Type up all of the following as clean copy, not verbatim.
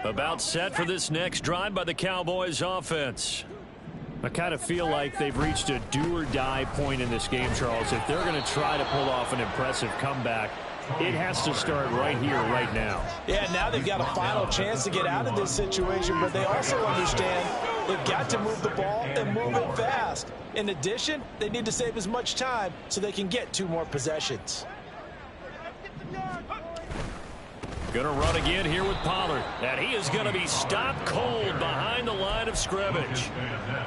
About set for this next drive by the Cowboys offense. I kind of feel like they've reached a do-or-die point in this game, Charles. If they're going to try to pull off an impressive comeback, it has to start right here, right now. Yeah, now they've got a final chance to get out of this situation, but they also understand they've got to move the ball and move it fast. In addition, they need to save as much time so they can get 2 more possessions. Gonna run again here with Pollard. And he is gonna be stopped cold behind the line of scrimmage.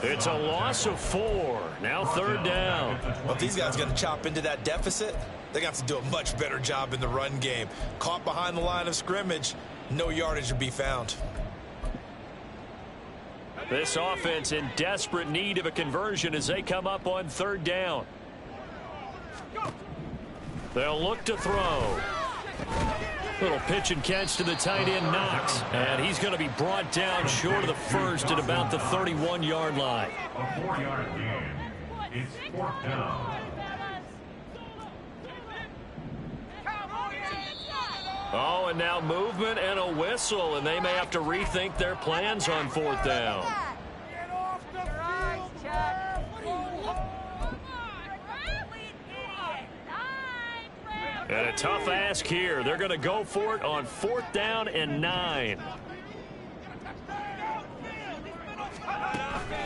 It's a loss of 4. Now 3rd down. Well, if these guys are gonna chop into that deficit, they're gonna have to do a much better job in the run game. Caught behind the line of scrimmage, no yardage to be found. This offense in desperate need of a conversion as they come up on 3rd down. They'll look to throw. Little pitch and catch to the tight end, Knox. And he's going to be brought down short of the first at about the 31-yard line. A 4-yard gain. It's 4th down. Oh, and now movement and a whistle, and they may have to rethink their plans on 4th down. And a tough ask here. They're going to go for it on 4th down and 9.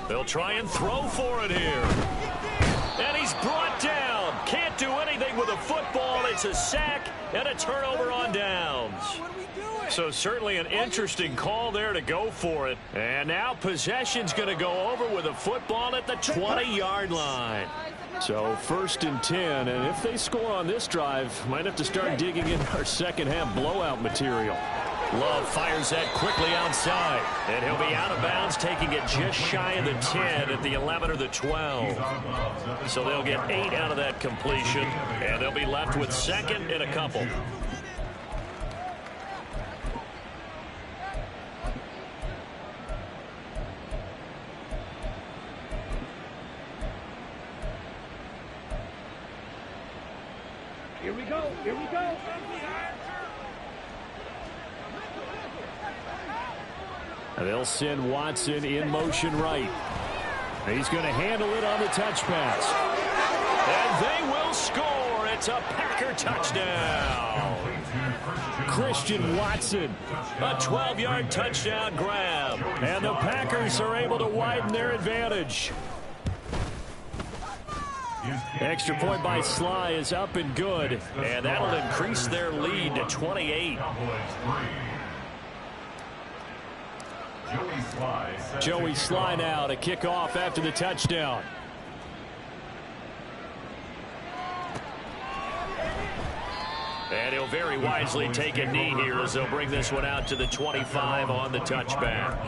They'll try and throw for it here. And he's brought down. Can't do anything with a football. It's a sack and a turnover on downs. So certainly an interesting call there to go for it. And now possession's going to go over with a football at the 20-yard line. So 1st and 10, and if they score on this drive, might have to start digging in our second-half blowout material. Love fires that quickly outside, and he'll be out of bounds, taking it just shy of the 10 at the 11 or the 12. So they'll get 8 out of that completion, and they'll be left with 2nd and a couple. Here we go. Here we go. They'll send Watson in motion right. He's going to handle it on the touch pass. And they will score. It's a Packer touchdown. Christian Watson, a 12-yard touchdown grab. And the Packers are able to widen their advantage. Extra point by Sly is up and good, and that'll increase their lead to 28. Joey Sly now to kick off after the touchdown. And he'll very wisely take a knee here as they'll bring this one out to the 25 on the touchback.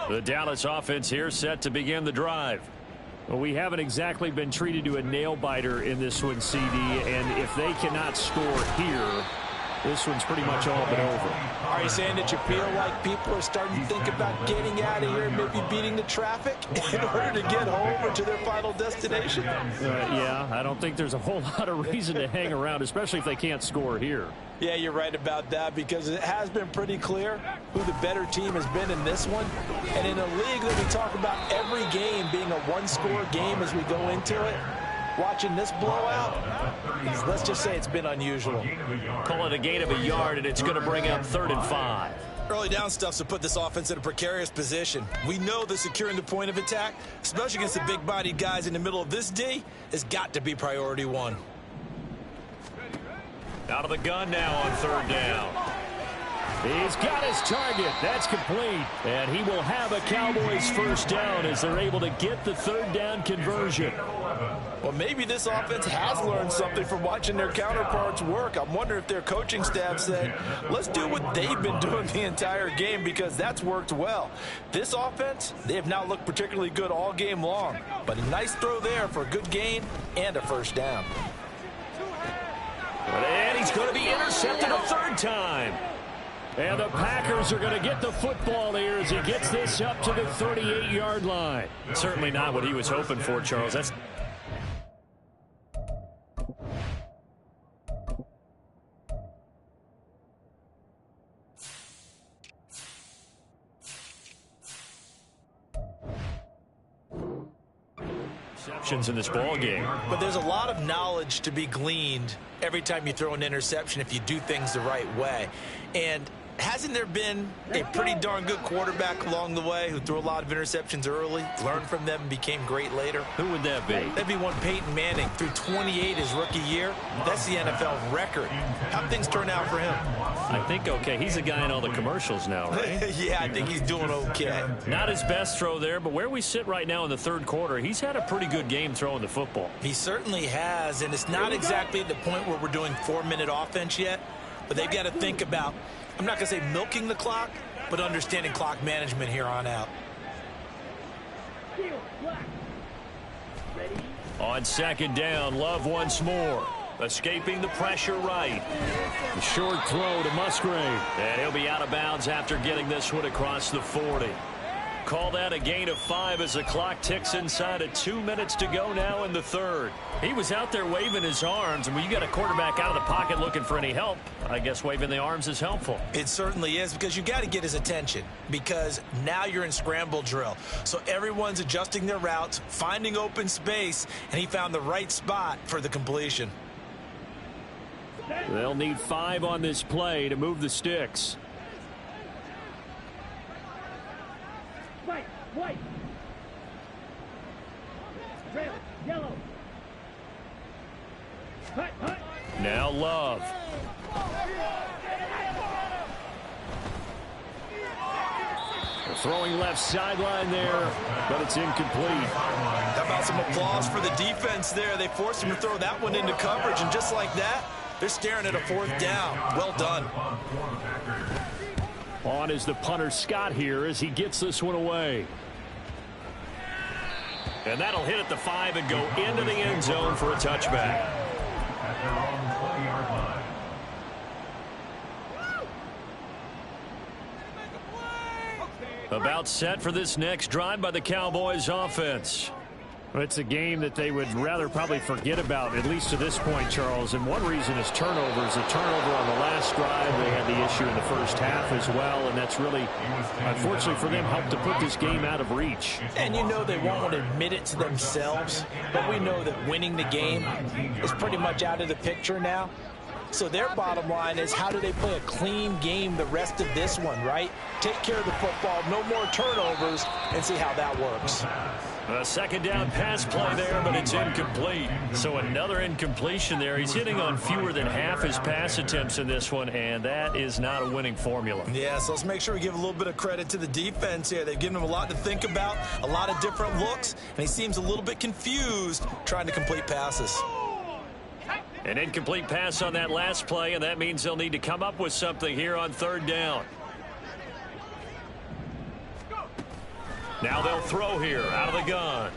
The Dallas offense here set to begin the drive. Well, we haven't exactly been treated to a nail-biter in this one, CD, and if they cannot score here, this one's pretty much all but over. Are you saying that you feel like people are starting to think about getting out of here and maybe beating the traffic in order to get home or to their final destination? Yeah, I don't think there's a whole lot of reason to hang around, especially if they can't score here. Yeah, you're right about that, because it has been pretty clear who the better team has been in this one. And in a league that we talk about every game being a one-score game as we go into it, watching this blowout, let's just say it's been unusual. Call it a gain of a yard, and it's going to bring up 3rd and 5. Early down stuff's to put this offense in a precarious position. We know that securing the point of attack, especially against the big-bodied guys in the middle of this D, has got to be priority 1. Out of the gun now on 3rd down. He's got his target. That's complete. And he will have a Cowboys first down as they're able to get the 3rd down conversion. Well, maybe this offense has learned something from watching their counterparts work. I'm wondering if their coaching staff said, let's do what they've been doing the entire game, because that's worked well. This offense, they have not looked particularly good all game long. But a nice throw there for a good gain and a first down. And he's going to be intercepted a 3rd time. And the Packers are going to get the football here as he gets this up to the 38-yard line. Certainly not what he was hoping for, Charles. That's interceptions in this ball game. But there's a lot of knowledge to be gleaned every time you throw an interception if you do things the right way. And hasn't there been a pretty darn good quarterback along the way who threw a lot of interceptions early, learned from them, and became great later? Who would that be? That'd be one Peyton Manning. Threw 28 his rookie year. That's the NFL record. How'd things turn out for him? I think okay. He's a guy in all the commercials now, right? Yeah, I think he's doing okay. Not his best throw there, but where we sit right now in the third quarter, he's had a pretty good game throwing the football. He certainly has, and it's not exactly at the point where we're doing 4-minute offense yet, but they've got to think about, I'm not going to say milking the clock, but understanding clock management here on out. On second down, Love once more. Escaping the pressure right. The short throw to Musgrave. And he'll be out of bounds after getting this one across the 40. Call that a gain of 5 as the clock ticks inside of 2 minutes to go now in the third. He was out there waving his arms, and when you got a quarterback out of the pocket looking for any help, I guess waving the arms is helpful. It certainly is, because you got to get his attention, because now you're in scramble drill. So everyone's adjusting their routes, finding open space, and he found the right spot for the completion. They'll need 5 on this play to move the sticks. White. Red, yellow. Hut. Now Love. Throwing left sideline there, but it's incomplete. How about some applause for the defense there? They forced him to throw that one into coverage, and just like that, they're staring at a 4th down. Well done. On is the punter Scott here as he gets this one away. And that'll hit at the 5 and go into the end zone for a touchback. About set for this next drive by the Cowboys offense. Well, it's a game that they would rather probably forget about, at least to this point, Charles. And one reason is turnovers. A turnover on the last drive. They had the issue in the first half as well, and that's really, unfortunately for them, helped to put this game out of reach. And you know they won't want to admit it to themselves, but we know that winning the game is pretty much out of the picture now. So their bottom line is, how do they play a clean game the rest of this one, right? Take care of the football, no more turnovers, and see how that works. A second down pass play there, but it's incomplete. So another incompletion there. He's hitting on fewer than half his pass attempts in this one, and that is not a winning formula. Yeah, so let's make sure we give a little bit of credit to the defense here. They've given him a lot to think about, a lot of different looks, and he seems a little bit confused trying to complete passes. An incomplete pass on that last play, and that means they'll need to come up with something here on third down. Now they'll throw here out of the gun.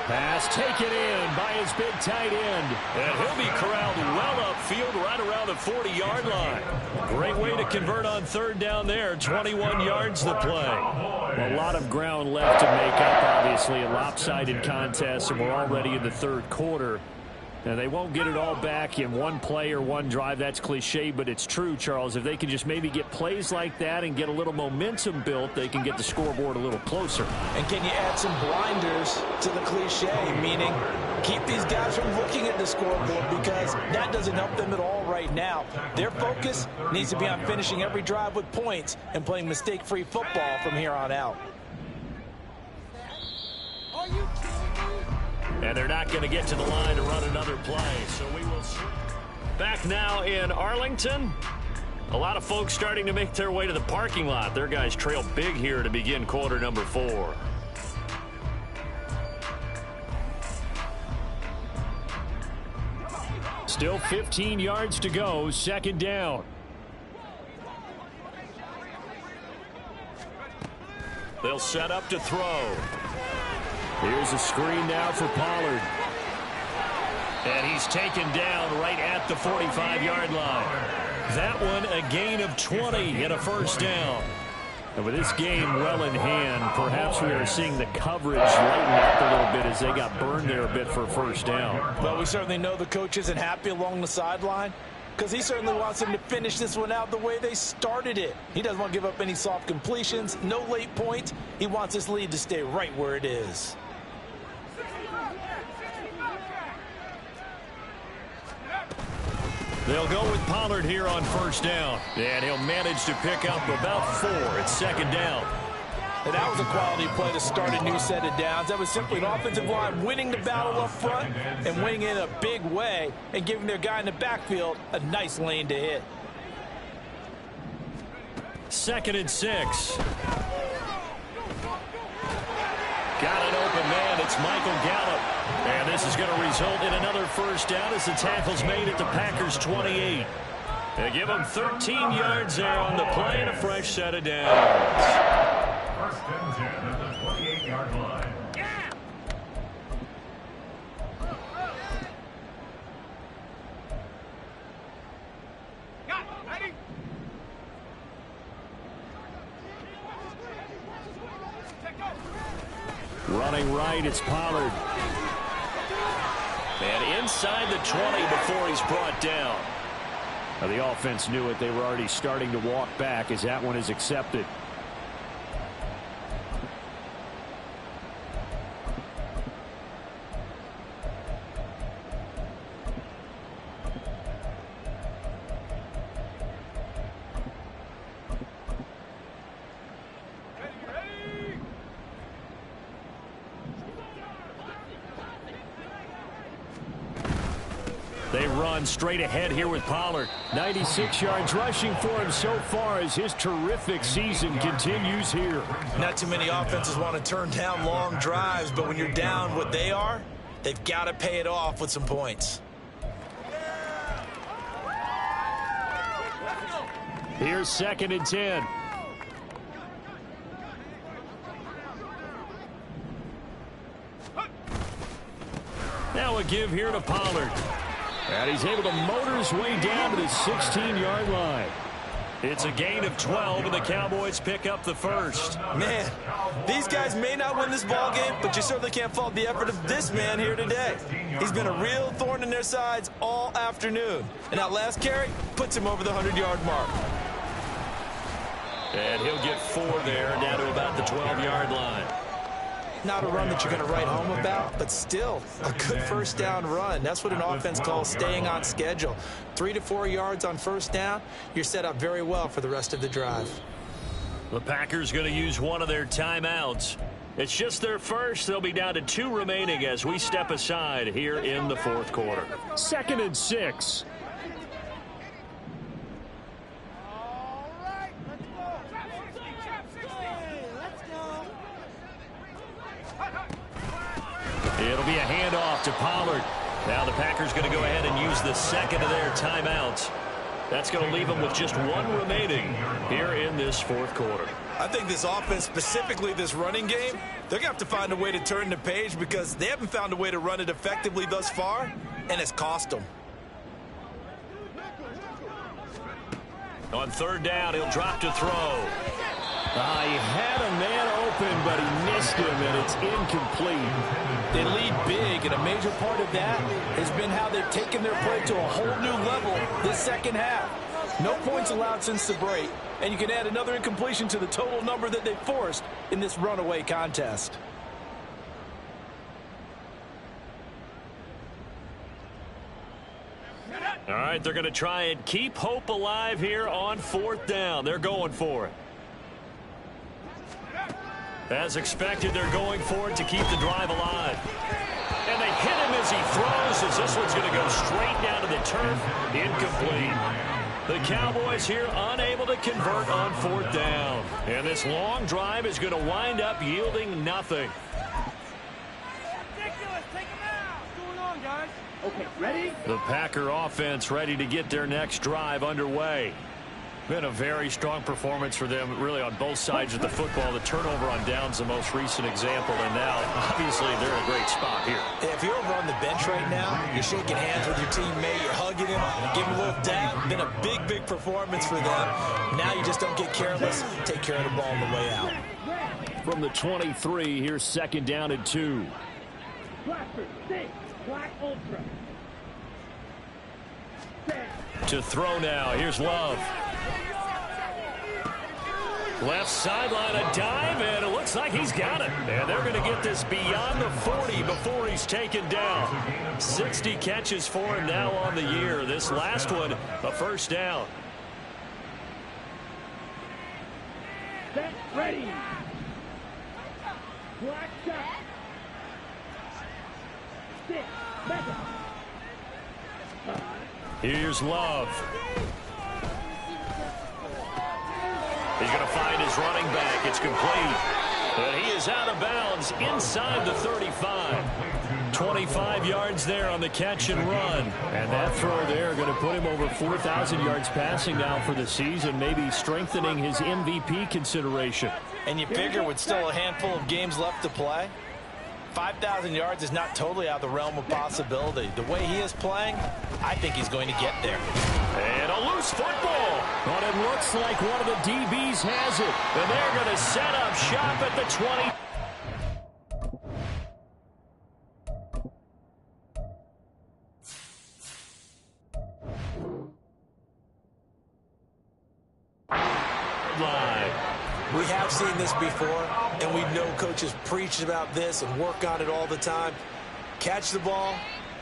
Pass taken in by his big tight end. And he'll be corralled well upfield right around the 40-yard line. Great way to convert on third down there. 21 yards to play. Well, a lot of ground left to make up, obviously. A lopsided contest, and we're already in the third quarter. And they won't get it all back in one play or one drive. That's cliche, but it's true, Charles. If they can just maybe get plays like that and get a little momentum built, they can get the scoreboard a little closer. And can you add some blinders to the cliche, meaning keep these guys from looking at the scoreboard, because that doesn't help them at all right now. Their focus needs to be on finishing every drive with points and playing mistake-free football from here on out. And they're not going to get to the line to run another play. So we will see. Back now in Arlington. A lot of folks starting to make their way to the parking lot. Their guys trail big here to begin quarter number 4. Still 15 yards to go. Second down. They'll set up to throw. Here's a screen now for Pollard. And he's taken down right at the 45-yard line. That one a gain of 20 and a first down. And with this game well in hand, perhaps we are seeing the coverage lighten up a little bit as they got burned there a bit for a first down. Well, we certainly know the coach isn't happy along the sideline because he certainly wants them to finish this one out the way they started it. He doesn't want to give up any soft completions, no late points. He wants this lead to stay right where it is. They'll go with Pollard here on first down. And he'll manage to pick up about 4 at second down. And that was a quality play to start a new set of downs. That was simply an offensive line winning the battle up front and winning in a big way and giving their guy in the backfield a nice lane to hit. 2nd and 6. Got an open man. It's Michael Gallup. And this is going to result in another first down as the tackle's made at the Packers' 28. They give them 13 yards there on the play and a fresh set of downs. 1st and 10 at the 28-yard line. Running right, it's Pollard. And inside the 20 before he's brought down. Now the offense knew it. They were already starting to walk back as that one is accepted. They run straight ahead here with Pollard. 96 yards rushing for him so far as his terrific season continues here. Not too many offenses want to turn down long drives, but when you're down what they are, they've got to pay it off with some points. Here's 2nd and 10. Now a give here to Pollard. And he's able to motor his way down to the 16-yard line. It's a gain of 12, and the Cowboys pick up the first. Man, these guys may not win this ball game, but you certainly can't fault the effort of this man here today. He's been a real thorn in their sides all afternoon. And that last carry puts him over the 100-yard mark. And he'll get 4 there, down to about the 12-yard line. Not a run that you're going to write home about, but still a good first down run. That's what an offense calls staying on schedule. 3 to 4 yards on first down, you're set up very well for the rest of the drive. The Packers going to use one of their timeouts. It's just their first. They'll be down to 2 remaining as we step aside here in the 4th quarter. 2nd and 6. It'll be a handoff to Pollard. Now the Packers going to go ahead and use the 2nd of their timeouts. That's going to leave them with just 1 remaining here in this 4th quarter. I think this offense, specifically this running game, they're going to have to find a way to turn the page because they haven't found a way to run it effectively thus far, and it's cost them. On 3rd down, he'll drop to throw. He had a man open, but he missed him, and it's incomplete. They lead big, and a major part of that has been how they've taken their play to a whole new level this second half. No points allowed since the break, and you can add another incompletion to the total number that they forced in this runaway contest. All right, they're going to try and keep hope alive here on 4th down. They're going for it. As expected, they're going for it to keep the drive alive. And they hit him as he throws, as this one's going to go straight down to the turf. Incomplete. The Cowboys here unable to convert on 4th down. And this long drive is going to wind up yielding nothing. Ridiculous. Take him out. What's going on, guys? Okay, ready? The Packer offense ready to get their next drive underway. Been a very strong performance for them, really, on both sides of the football. The turnover on downs, the most recent example, and now, obviously, they're in a great spot here. If you're over on the bench right now, you're shaking hands with your teammate, you're hugging him, giving him a little dab. Been a big, big performance for them. Now you just don't get careless. Take care of the ball on the way out. From the 23, here's 2nd down and 2. To throw now, here's Love. Left sideline, a dive, and it looks like he's got it. And they're going to get this beyond the 40 before he's taken down. 60 catches for him now on the year. This last one, a first down. Set, ready. Black shot. Sit, Mecca. Here's Love. He's going to find his running back. It's complete. And he is out of bounds inside the 35. 25 yards there on the catch and run. And that throw there going to put him over 4,000 yards passing now for the season, maybe strengthening his MVP consideration. And you figure with still a handful of games left to play, 5,000 yards is not totally out of the realm of possibility. The way he is playing, I think he's going to get there. And a loose football. But it looks like one of the DBs has it. And they're going to set up shop at the 20. We have seen this before, and we know coaches preach about this and work on it all the time. Catch the ball.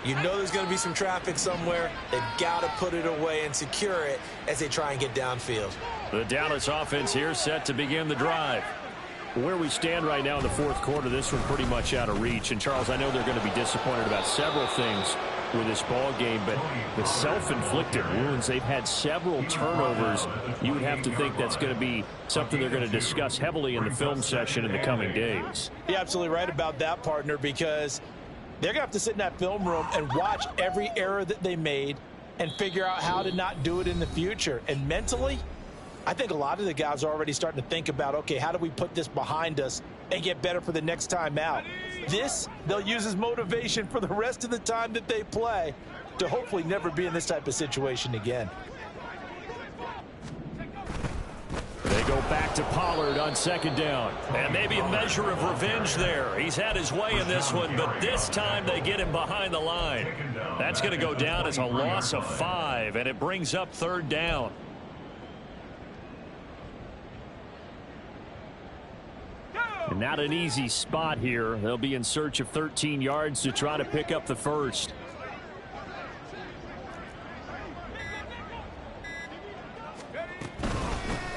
You know there's going to be some traffic somewhere. They've got to put it away and secure it as they try and get downfield. The Dallas offense here set to begin the drive. Where we stand right now in the fourth quarter, this one pretty much out of reach. And, Charles, I know they're going to be disappointed about several things with this ball game, but the self-inflicted wounds, they've had several turnovers. You would have to think that's going to be something they're going to discuss heavily in the film session in the coming days. You're absolutely right about that, partner, because they're going to have to sit in that film room and watch every error that they made and figure out how to not do it in the future. And mentally, I think a lot of the guys are already starting to think about, okay, how do we put this behind us and get better for the next time out? This, they'll use as motivation for the rest of the time that they play to hopefully never be in this type of situation again. They go back to Pollard on 2nd down. And maybe a measure of revenge there. He's had his way in this one, but this time they get him behind the line. That's going to go down as a loss of 5, and it brings up 3rd down. And not an easy spot here. They'll be in search of 13 yards to try to pick up the first.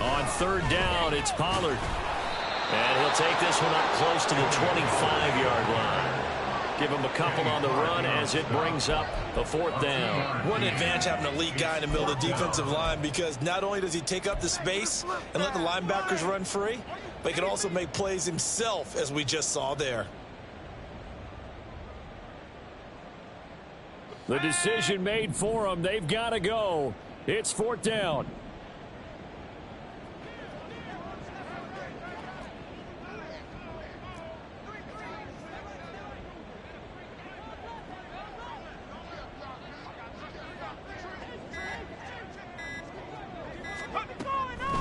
On 3rd down, it's Pollard. And he'll take this one up close to the 25-yard line. Give him a couple on the run as it brings up the 4th down. What an advantage having an elite guy in the middle of the defensive line, because not only does he take up the space and let the linebackers run free, but he can also make plays himself, as we just saw there. The decision made for them. They've got to go. It's 4th down.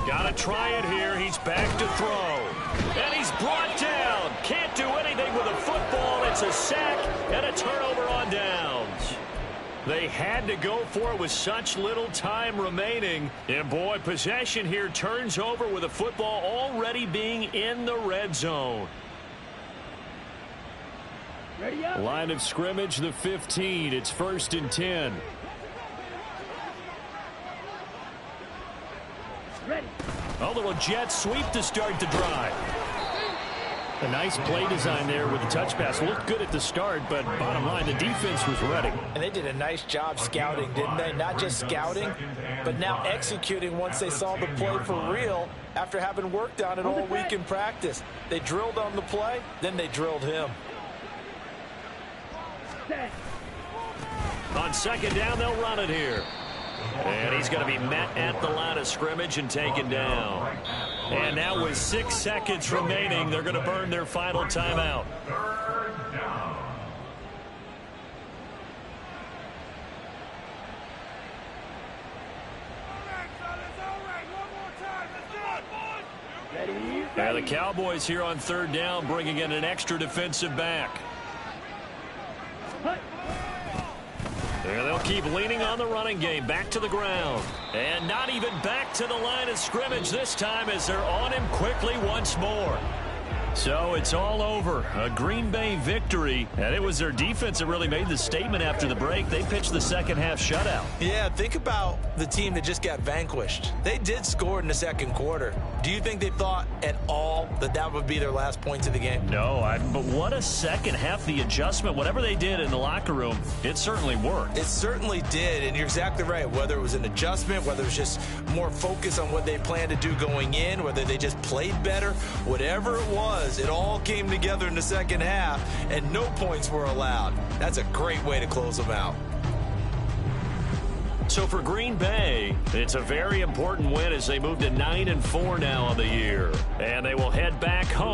Got to try it here. He's back to throw. And he's brought down. Can't do anything with a football. It's a sack and a turnover on downs. They had to go for it with such little time remaining. And, boy, possession here turns over with a football already being in the red zone. Line of scrimmage, the 15. It's 1st and 10. A little jet sweep to start the drive. A nice play design there with the touch pass. Looked good at the start, but bottom line, the defense was ready. And they did a nice job scouting, didn't they? Not just scouting, but now executing once they saw the play for real after having worked on it all week in practice. They drilled on the play, then they drilled him. On 2nd down, they'll run it here. And he's going to be met at the line of scrimmage and taken down. And now with 6 seconds remaining, they're going to burn their final timeout. Third down. And the Cowboys here on third down bringing in an extra defensive back. And they'll keep leaning on the running game. Back to the ground. And not even back to the line of scrimmage this time as they're on him quickly once more. So it's all over. A Green Bay victory. And it was their defense that really made the statement after the break. They pitched the second half shutout. Yeah, think about the team that just got vanquished. They did score in the second quarter. Do you think they thought at all that that would be their last points of the game? No, but what a second half. The adjustment, whatever they did in the locker room, it certainly worked. It certainly did, and you're exactly right. Whether it was an adjustment, whether it was just more focus on what they planned to do going in, whether they just played better, whatever it was, it all came together in the second half, and no points were allowed. That's a great way to close them out. So for Green Bay, it's a very important win as they move to 9-4 now on the year. And they will head back home.